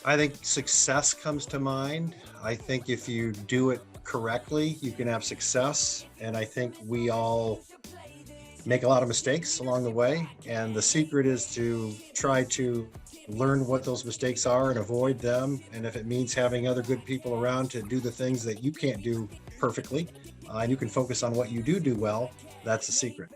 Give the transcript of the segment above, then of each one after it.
I think success comes to mind. I think if you do it correctly, you can have success. And I think we all make a lot of mistakes along the way. And the secret is to try to learn what those mistakes are and avoid them. And if it means having other good people around to do the things that you can't do perfectly, and you can focus on what you do well, that's the secret.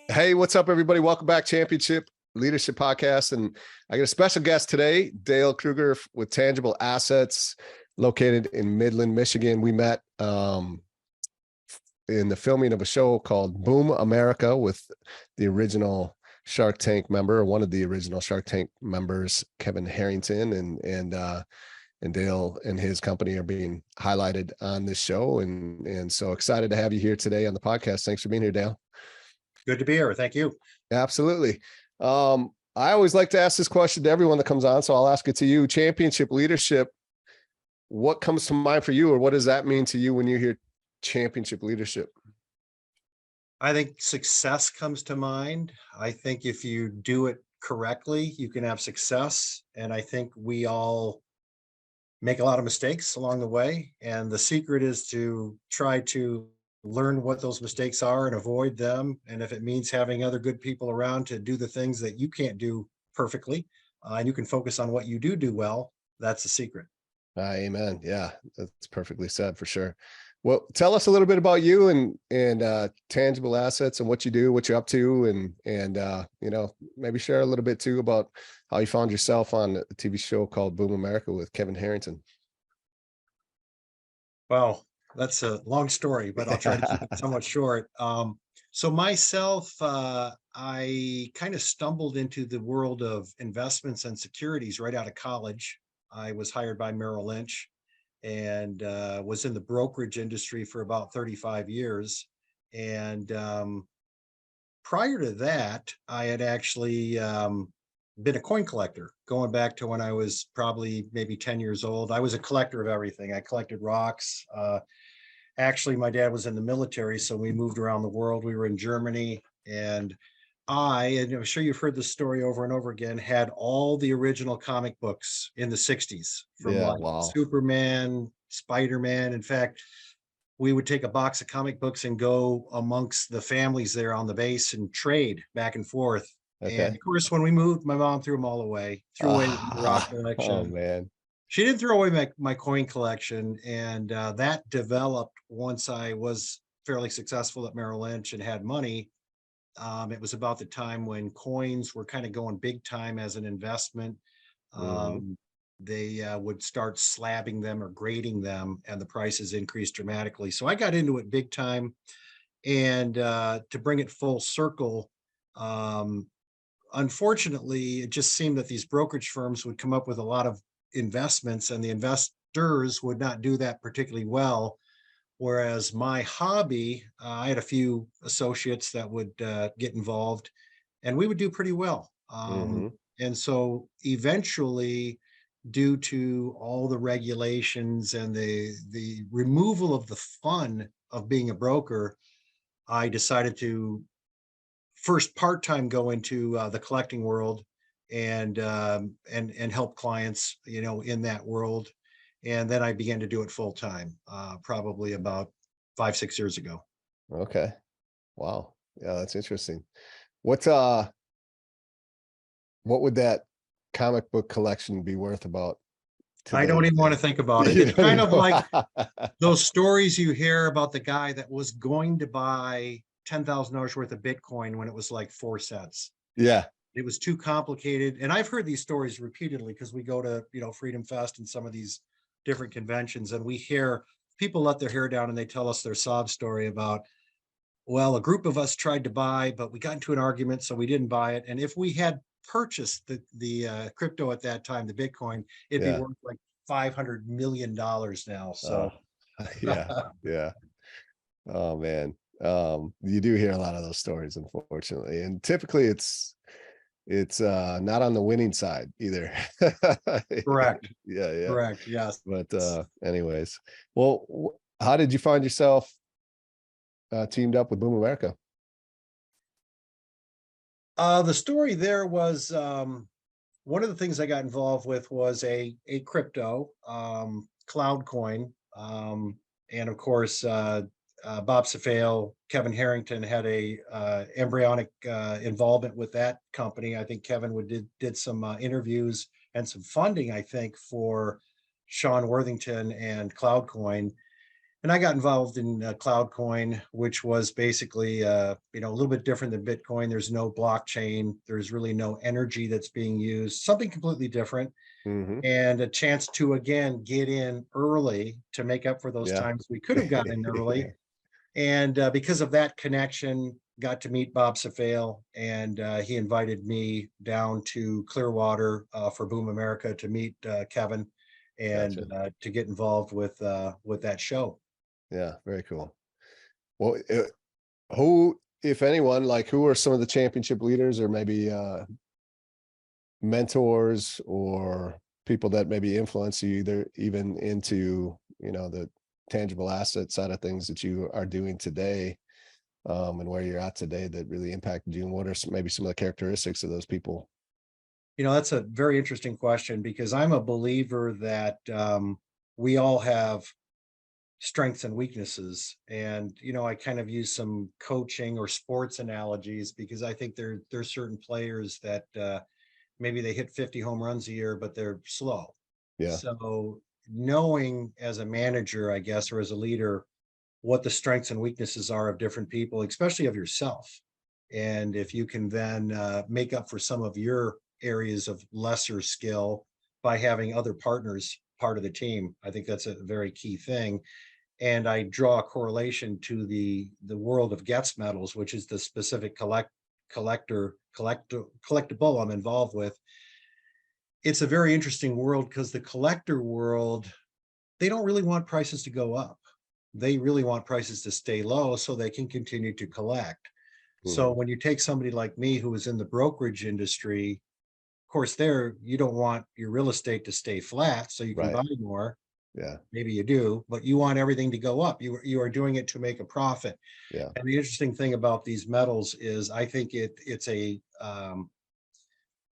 Hey, what's up, everybody? Welcome back, Championship Leadership Podcast. And I got a special guest today, Dale Krueger with Tangible Assets, located in Midland, Michigan. We met in the filming of a show called Boom America with the original Shark Tank member, or one of the original Shark Tank members, Kevin Harrington, and Dale and his company are being highlighted on this show. And so excited to have you here today on the podcast. Thanks for being here, Dale. Good to be here. Thank you. Absolutely. I always like to ask this question to everyone that comes on, so I'll ask it to you. Championship leadership, what comes to mind for you, or what does that mean to you when you hear championship leadership? I think success comes to mind. I think if you do it correctly, you can have success. And I think we all make a lot of mistakes along the way. And the secret is to try to learn what those mistakes are and avoid them. And if it means having other good people around to do the things that you can't do perfectly, and you can focus on what you do well, that's the secret. Amen. Yeah, that's perfectly said, for sure. Well, tell us a little bit about you and Tangible Assets and what you do, what you're up to, and maybe share a little bit too about how you found yourself on a TV show called Boom America with Kevin Harrington. Well, that's a long story, but I'll try to keep it somewhat short. So myself, I kind of stumbled into the world of investments and securities right out of college. I was hired by Merrill Lynch and was in the brokerage industry for about 35 years. And prior to that, I had actually been a coin collector going back to when I was probably maybe 10 years old. I was a collector of everything. I collected rocks. Actually, my dad was in the military, so we moved around the world. We were in Germany, and I'm sure you've heard this story over and over again, had all the original comic books in the 60s from like Wow. Superman, Spider-Man. In fact, we would take a box of comic books and go amongst the families there on the base and trade back and forth. And Okay. of course, when we moved, my mom threw them all away, threw away the rock Oh collection. man. She didn't throw away my coin collection, and that developed once I was fairly successful at Merrill Lynch and had money. It was about the time when coins were kind of going big time as an investment. Mm-hmm. They would start slabbing them or grading them, and the prices increased dramatically. So I got into it big time. And to bring it full circle, um, unfortunately, it just seemed that these brokerage firms would come up with a lot of investments, and the investors would not do that particularly well. Whereas my hobby, I had a few associates that would get involved, and we would do pretty well. Mm-hmm. And so eventually, due to all the regulations and the removal of the fun of being a broker, I decided to first part-time go into the collecting world and help clients, in that world. And then I began to do it full time, probably about 5-6 years ago. Okay. Wow. Yeah, that's interesting. What would that comic book collection be worth about I today? don't even want to think about it. You It's don't kind even of like those stories you hear about the guy that was going to buy $10,000 worth of Bitcoin when it was like 4 cents. Yeah. It was too complicated. And I've heard these stories repeatedly because we go to, Freedom Fest and some of these different conventions, and we hear people let their hair down and they tell us their sob story about, well, a group of us tried to buy, but we got into an argument, so we didn't buy it. And if we had purchased the crypto at that time, the Bitcoin, it'd be Yeah. worth like $500 million now. Oh, So yeah. Yeah. Oh man. You do hear a lot of those stories, unfortunately. And typically it's not on the winning side either. correct, Yeah, yeah. correct, yes. But anyways, well, how did you find yourself teamed up with Boom America? The story there was one of the things I got involved with was a crypto cloud coin. And of course, Bob Safale, Kevin Harrington had a embryonic involvement with that company. I think Kevin did some interviews and some funding, I think, for Sean Worthington and Cloudcoin. And I got involved in Cloudcoin, which was basically a little bit different than Bitcoin. There's no blockchain. There's really no energy that's being used. Something completely different, Hmm. and a chance to again get in early to make up for those Yeah. times we could have gotten in Yeah. early. And because of that connection, got to meet Bob Safale, and he invited me down to Clearwater for Boom America to meet Kevin and Gotcha. to get involved with that show. Yeah. Very cool. Well, who, if anyone, like who are some of the championship leaders or maybe mentors or people that maybe influence you either even into, the tangible asset side of things that you are doing today, and where you're at today that really impacted you? And what are maybe some of the characteristics of those people? That's a very interesting question because I'm a believer that we all have strengths and weaknesses. And, I kind of use some coaching or sports analogies because I think there's certain players that maybe they hit 50 home runs a year, but they're slow. Yeah. So knowing as a manager, I guess, or as a leader, what the strengths and weaknesses are of different people, especially of yourself. And if you can then make up for some of your areas of lesser skill by having other partners part of the team, I think that's a very key thing. And I draw a correlation to the world of Getz metals, which is the specific collectible I'm involved with. It's a very interesting world because the collector world, they don't really want prices to go up. They really want prices to stay low so they can continue to collect. So Hmm. when you take somebody like me who is in the brokerage industry, of course, there you don't want your real estate to stay flat so you can Right. buy more. Yeah. Maybe you do, but you want everything to go up. You are doing it to make a profit. Yeah. And the interesting thing about these metals is I think it's a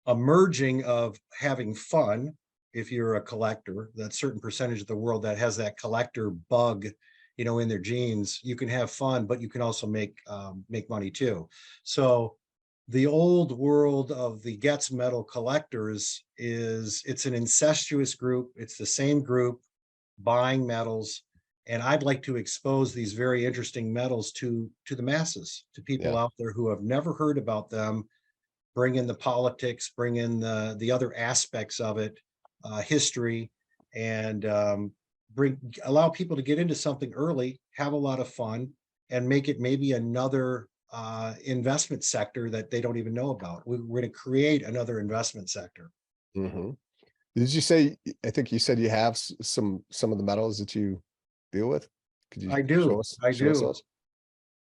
merging of having fun. If you're a collector, that certain percentage of the world that has that collector bug, in their genes, you can have fun, but you can also make money too. So the old world of the Getz metal collectors it's an incestuous group. It's the same group buying metals. And I'd like to expose these very interesting metals to the masses, to people Yeah. out there who have never heard about them, bring in the politics, bring in the other aspects of it, history, and allow people to get into something early, have a lot of fun, and make it maybe another investment sector that they don't even know about. We're going to create another investment sector. Hmm. Did you say, I think you said you have some of the metals that you deal with? Could you I show do, us, I show us do. those?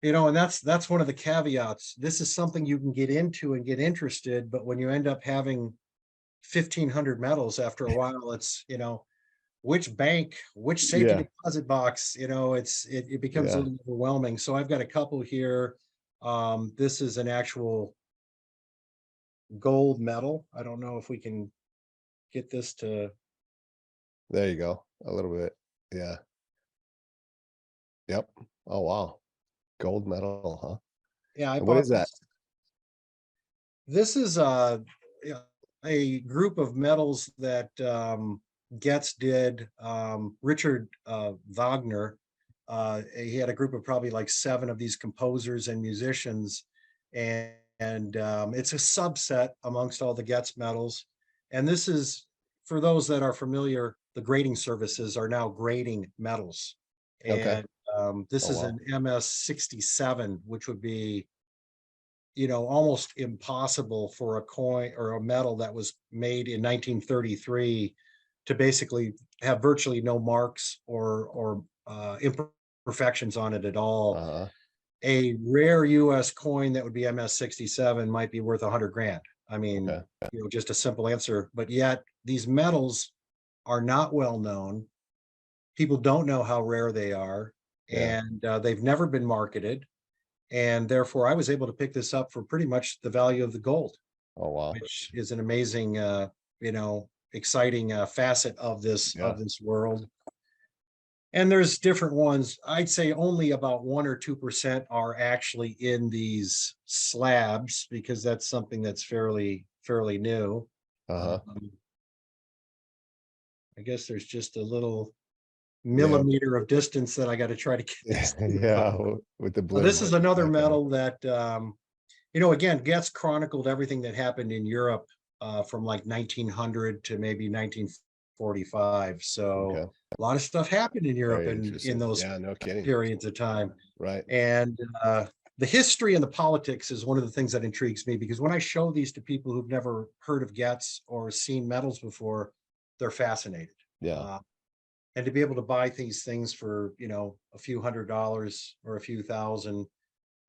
And that's one of the caveats. This is something you can get into and get interested, but when you end up having 1,500 metals after a while, it's which bank, which safety Yeah. deposit box, it becomes a Yeah. little overwhelming. So I've got a couple here. This is an actual gold medal. I don't know if we can get this to. There you go. A little bit. Yeah. Yep. Oh, wow. Gold medal, huh? Yeah, I And what bought is that? this. This is yeah, a group of medals that Getz did. Richard Wagner, he had a group of probably like 7 of these composers and musicians, and it's a subset amongst all the Getz medals. And this is, for those that are familiar, the grading services are now grading metals. Okay. And this Oh, is an wow. MS 67, which would be almost impossible for a coin or a metal that was made in 1933 to basically have virtually no marks or imperfections on it at all. Uh-huh. A rare US coin that would be MS 67 might be worth 100 grand. I mean, Okay. just a simple answer, but yet these metals are not well known. People don't know how rare they are, Yeah. and they've never been marketed. And therefore, I was able to pick this up for pretty much the value of the gold, Oh, wow. which is an amazing exciting facet of this Yeah. world. And there's different ones. I'd say only about 1 or 2% are actually in these slabs, because that's something that's fairly new. Uh-huh. I guess there's just a little Yeah. millimeter of distance that I got to try to get this to. Yeah. With the But this blue is another back there. metal that, again, gets chronicled everything that happened in Europe from like 1900 to maybe 1945. So Okay. a lot of stuff happened in Europe Very in interesting. those Yeah, no kidding. periods of time. Right. And the history and the politics is one of the things that intrigues me, because when I show these to people who've never heard of Getz or seen metals before, they're fascinated. Yeah. Uh, and to be able to buy these things for, a few $100s or a few thousand.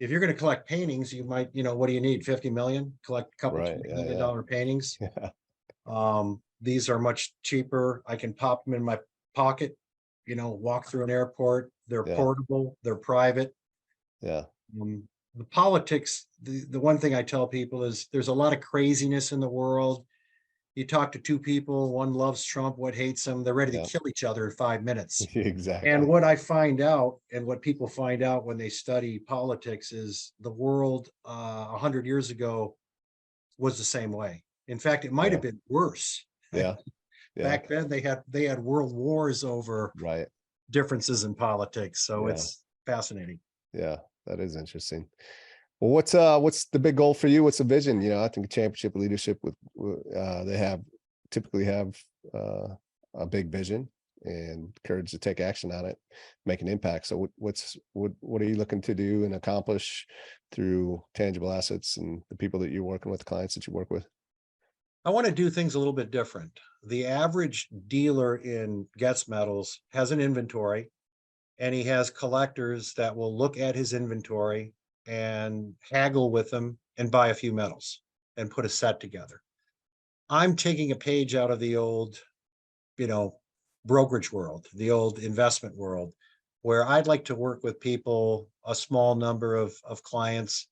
If you're going to collect paintings, you might, what do you need? 50 million, collect a couple Right. $20 Yeah. million Yeah. paintings. Yeah. These are much cheaper. I can pop them in my pocket, walk through an airport. They're Yeah. portable, they're private. Yeah. The politics, the one thing I tell people is there's a lot of craziness in the world. You talk to two people, one loves Trump, one hates him. They're ready to Yeah. kill each other in 5 minutes. And Exactly. what I find out, and what people find out when they study politics, is the world 100 years ago was the same way. In fact, it might Yeah. have been worse. Yeah. Yeah. Back then, they had world wars over Right. differences in politics. So Yeah. it's fascinating. Yeah. That is interesting. Well, what's the big goal for you? What's the vision? I think championship leadership they typically have a big vision and courage to take action on it, make an impact. So what are you looking to do and accomplish through Tangible Assets and the people that you're working with, clients that you work with? I want to do things a little bit different. The average dealer in Getz Metals has an inventory, and he has collectors that will look at his inventory and haggle with them and buy a few metals and put a set together. I'm taking a page out of the old, you know, brokerage world, the old investment world, where I'd like to work with people, a small number of clients,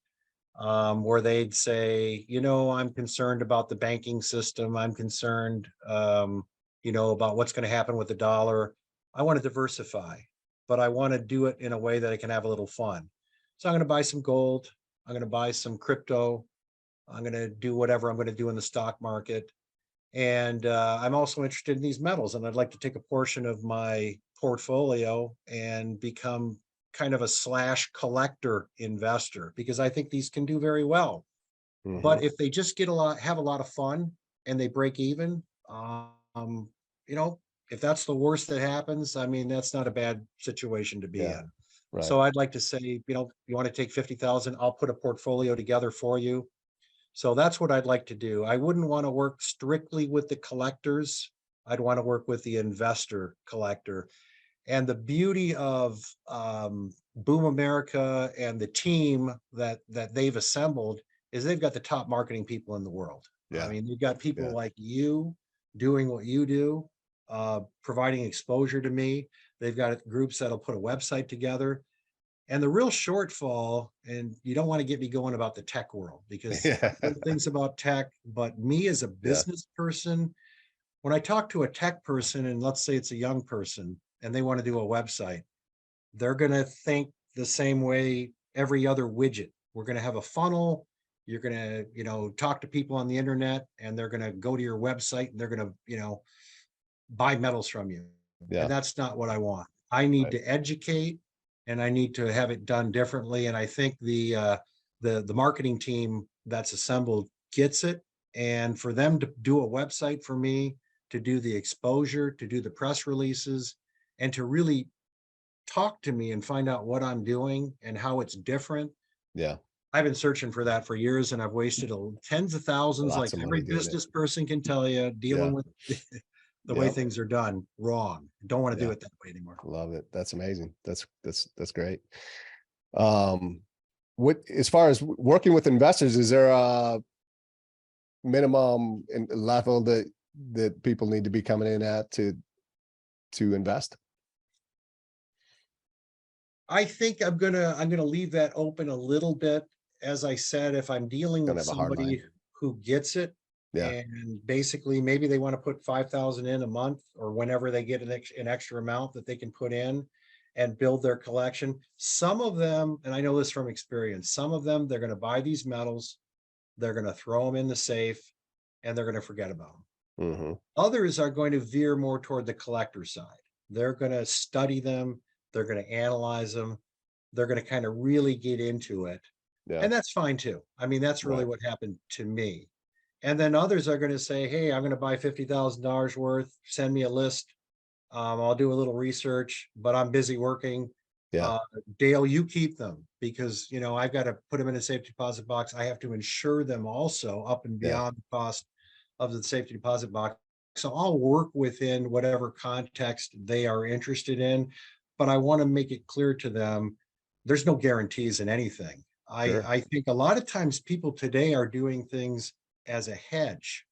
where they'd say, I'm concerned about the banking system. I'm concerned, about what's going to happen with the dollar. I want to diversify, but I want to do it in a way that I can have a little fun. So I'm going to buy some gold. I'm going to buy some crypto. I'm going to do whatever I'm going to do in the stock market. And I'm also interested in these metals, and I'd like to take a portion of my portfolio and become kind of a slash collector investor, because I think these can do very well. Hmm. But if they just have a lot of fun and they break even, you know, if that's the worst that happens, I mean, that's not a bad situation to be Yeah. in. Right. So I'd like to say, you want to take 50,000, I'll put a portfolio together for you. So that's what I'd like to do. I wouldn't want to work strictly with the collectors. I'd want to work with the investor collector. And the beauty of Boom America and the team that they've assembled is they've got the top marketing people in the world. I Yeah. mean, you've got people Yeah. like you doing what you do, providing exposure to me. They've got groups that'll put a website together. And the real shortfall, and you don't want to get me going about the tech world, because Yeah. I've heard things about tech, but me as a Yeah. business person, when I talk to a tech person, and let's say it's a young person and they want to do a website, they're going to think the same way every other widget. We're going to have a funnel. You're going to, talk to people on the internet, and they're going to go to your website and they're going to, buy metals from you. And Yeah. that's not what I want. I need Right. to educate, and I need to have it done differently. And I think the marketing team that's assembled gets it. And for them to do a website for me, to do the exposure, to do the press releases, and to really talk to me and find out what I'm doing and how it's different. Yeah. I've been searching for that for years, and I've wasted tens of thousands, like Lots of every money doing it. business person can tell you, dealing Yeah. with the way Yeah. things are done wrong. Don't want to do Yeah. it that way anymore. Love it. That's amazing. That's great. Um, as far as working with investors, is there a minimum level that people need to be coming in at to invest? I think I'm gonna leave that open a little bit. As I said, if I'm dealing Don't with have a hard line. somebody who gets it, Yeah. And basically maybe they want to put 5,000 in a month or whenever they get an extra amount that they can put in and build their collection. Some of them, and I know this from experience, some of them, they're going to buy these metals, they're going to throw them in the safe, and they're going to forget about them. Hmm. Others are going to veer more toward the collector side. They're going to study them, they're going to analyze them, they're going to kind of really get into it. Yeah. And that's fine too. I mean, that's really Right. what happened to me. And then others are going to say, hey, I'm going to buy $50,000 worth, send me a list. I'll do a little research, but I'm busy working. Yeah. Uh, Dale, you keep them because, I've got to put them in a safety deposit box. I have to insure them also up and Yeah. beyond the cost of the safety deposit box. So I'll work within whatever context they are interested in, but I want to make it clear to them there's no guarantees in anything. Sure. I think a lot of times people today are doing things as a hedge.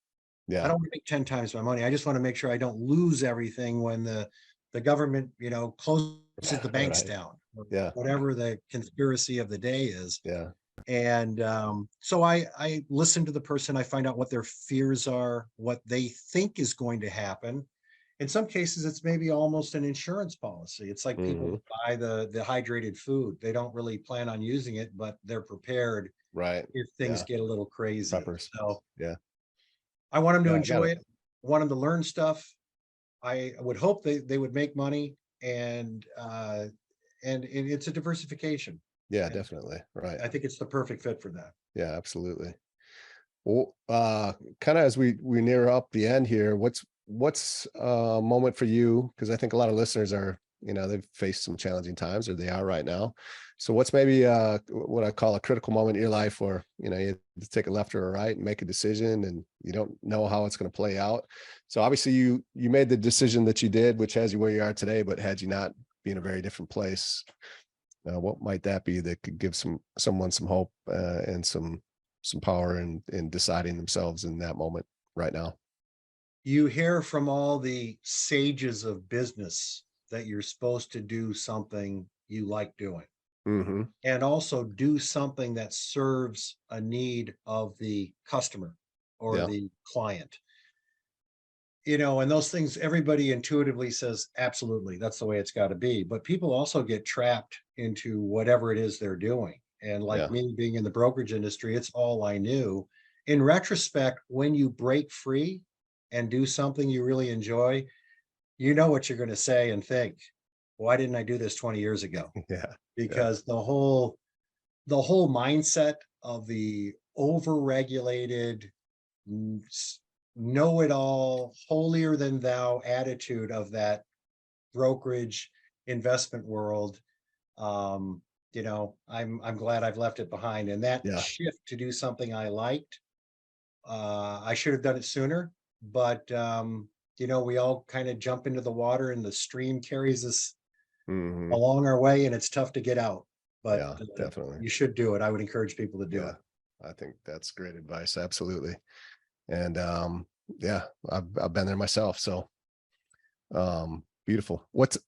I Yeah. don't want to make 10 times my money. I just want to make sure I don't lose everything when the government, closes the banks Right. down, or Yeah. whatever the conspiracy of the day is. Yeah. And so I listen to the person, I find out what their fears are, what they think is going to happen. In some cases, it's maybe almost an insurance policy. It's like people Hmm. that buy the hydrated food. They don't really plan on using it, but they're prepared Right. if things Yeah. get a little crazy. Preppers. So Yeah. I want them to Yeah. I got enjoy it. it, want them to learn stuff. I would hope they would make money, and it's a diversification. Yeah, And definitely. Right. I think it's the perfect fit for that. Yeah, absolutely. Well, kind of as we near up the end here, what's a moment for you? Because I think a lot of listeners are, they've faced some challenging times, or they are right now. So what's maybe what I call a critical moment in your life where, you have to take a left or a right and make a decision and you don't know how it's going to play out. So obviously you made the decision that you did, which has you where you are today, but had you not be in a very different place, what might that be that could give someone some hope and some power in deciding themselves in that moment right now? You hear from all the sages of business that you're supposed to do something you like doing, Hmm. and also do something that serves a need of the customer or Yeah. the client. And those things, everybody intuitively says, absolutely, that's the way it's got to be. But people also get trapped into whatever it is they're doing. And like Yeah. me being in the brokerage industry, it's all I knew. In retrospect, when you break free and do something you really enjoy, you know what you're going to say and think, why didn't I do this 20 years ago? Yeah. Yeah. Because the whole mindset of the overregulated, know it all, holier than thou attitude of that brokerage investment world. I'm glad I've left it behind. And that Yeah. shift to do something I liked, I should have done it sooner, but we all kind of jump into the water and the stream carries us Hmm. along our way, and it's tough to get out. But Yeah, definitely. you should do it. I would encourage people to do Yeah. it. I think that's great advice. Absolutely. And yeah, I've been there myself. So beautiful. What's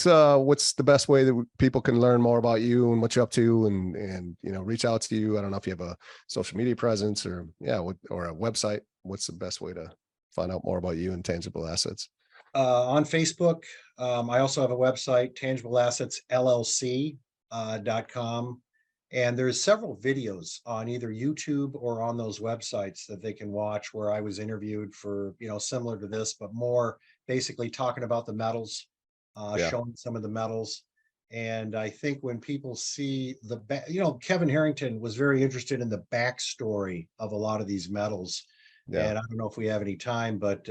the best way that people can learn more about you and what you're up to and reach out to you? I don't know if you have a social media presence or or a website. What's the best way to find out more about you and tangible assets? On Facebook. I also have a website, Tangible Assets LLC .com. And there's several videos on either YouTube or on those websites that they can watch where I was interviewed for, similar to this, but more basically talking about the metals, Yeah. showing some of the metals. And I think when people see Kevin Harrington was very interested in the backstory of a lot of these metals. Yeah. And I don't know if we have any time, but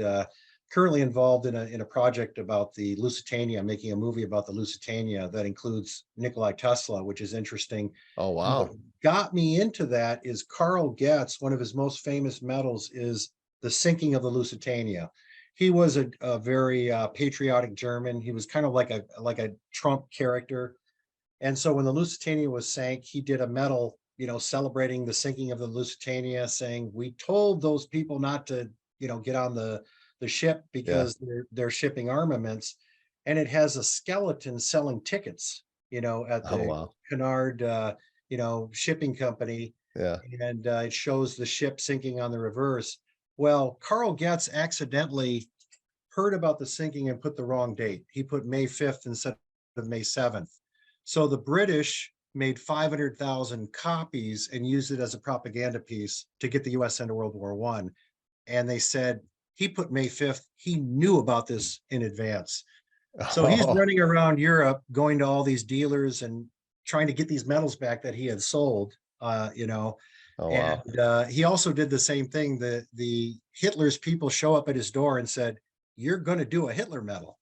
currently involved in a project about the Lusitania, making a movie about the Lusitania that includes Nikolai Tesla, which is interesting. Oh, And what wow. got me into that is Carl Getz, one of his most famous medals is the sinking of the Lusitania. He was a very patriotic German. He was kind of like a Trump character. And so when the Lusitania was sank, he did a medal, celebrating the sinking of the Lusitania, saying, "We told those people not to, get on the ship Yeah. because they're shipping armaments." And it has a skeleton selling tickets, at Oh, the wow. Cunard, shipping company, Yeah. and it shows the ship sinking on the reverse. Well, Carl Getz accidentally heard about the sinking and put the wrong date. He put May 5th instead of May 7th. So the British made 500,000 copies and used it as a propaganda piece to get the US into World War I. And they said he put May 5th. He knew about this in advance. So he's Oh, running around Europe, going to all these dealers and trying to get these medals back that he had sold, oh and wow. he also did the same thing. The Hitler's people show up at his door and said, "You're going to do a Hitler medal."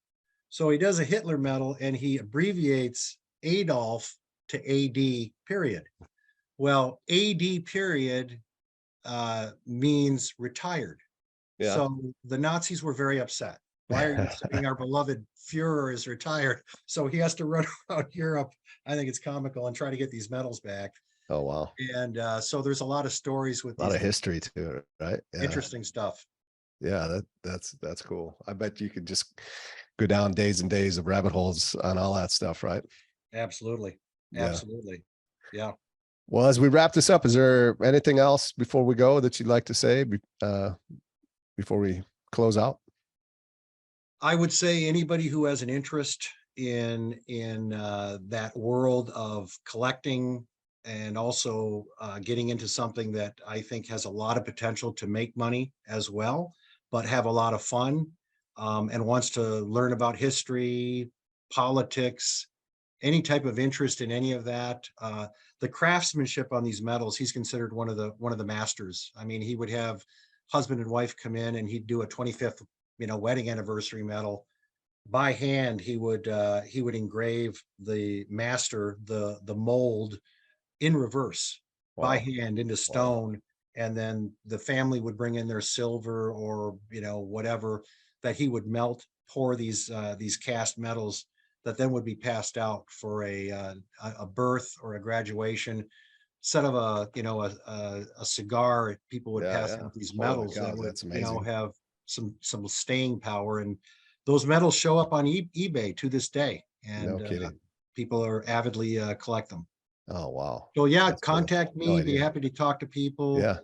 So he does a Hitler medal and he abbreviates Adolf to AD period. Well, AD period means retired. Yeah. So the Nazis were very upset. Why are you saying our beloved Fuhrer is retired? So he has to run around Europe. I think it's comical and try to get these medals back. Oh wow. And so there's a lot of stories with A lot these of history too, right? Yeah. interesting stuff. Yeah, that's cool. I bet you could just go down days and days of rabbit holes on all that stuff, right? Absolutely. Yeah. Absolutely. Yeah. Well, as we wrap this up, is there anything else before we go that you'd like to say before we close out? I would say anybody who has an interest in that world of collecting and also getting into something that I think has a lot of potential to make money as well, but have a lot of fun, and wants to learn about history, politics, any type of interest in any of that. The craftsmanship on these medals, he's considered one of the masters. I mean, he would have husband and wife come in and he'd do a 25th wedding anniversary medal by hand. He would engrave the master the mold in reverse by Wow. hand into Wow. stone, and then the family would bring in their silver or whatever that he would melt, pour these cast metals that then would be passed out for a birth or a graduation. Instead of a cigar, people would Yeah, pass yeah. out these Holy metals that cow, would that's amazing. have some staying power, and those metals show up on eBay to this day, No and kidding. people are avidly collect them. Oh wow. So yeah, That's cool. contact No me. Be idea. happy to talk to people. Yeah.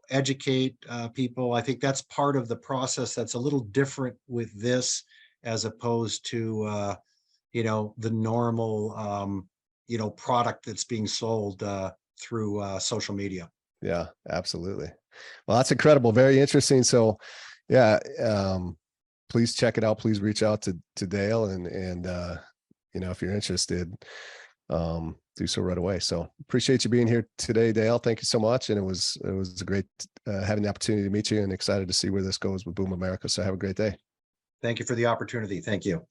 Educate people. I think that's part of the process that's a little different with this, as opposed to the normal product that's being sold through social media. Yeah, absolutely. Well, that's incredible. Very interesting. So yeah, please check it out. Please reach out to Dale and if you're interested, do so right away. So appreciate you being here today, Dale. Thank you so much. And it was a great having the opportunity to meet you, and excited to see where this goes with Boom America. So have a great day. Thank you for the opportunity. Thank you.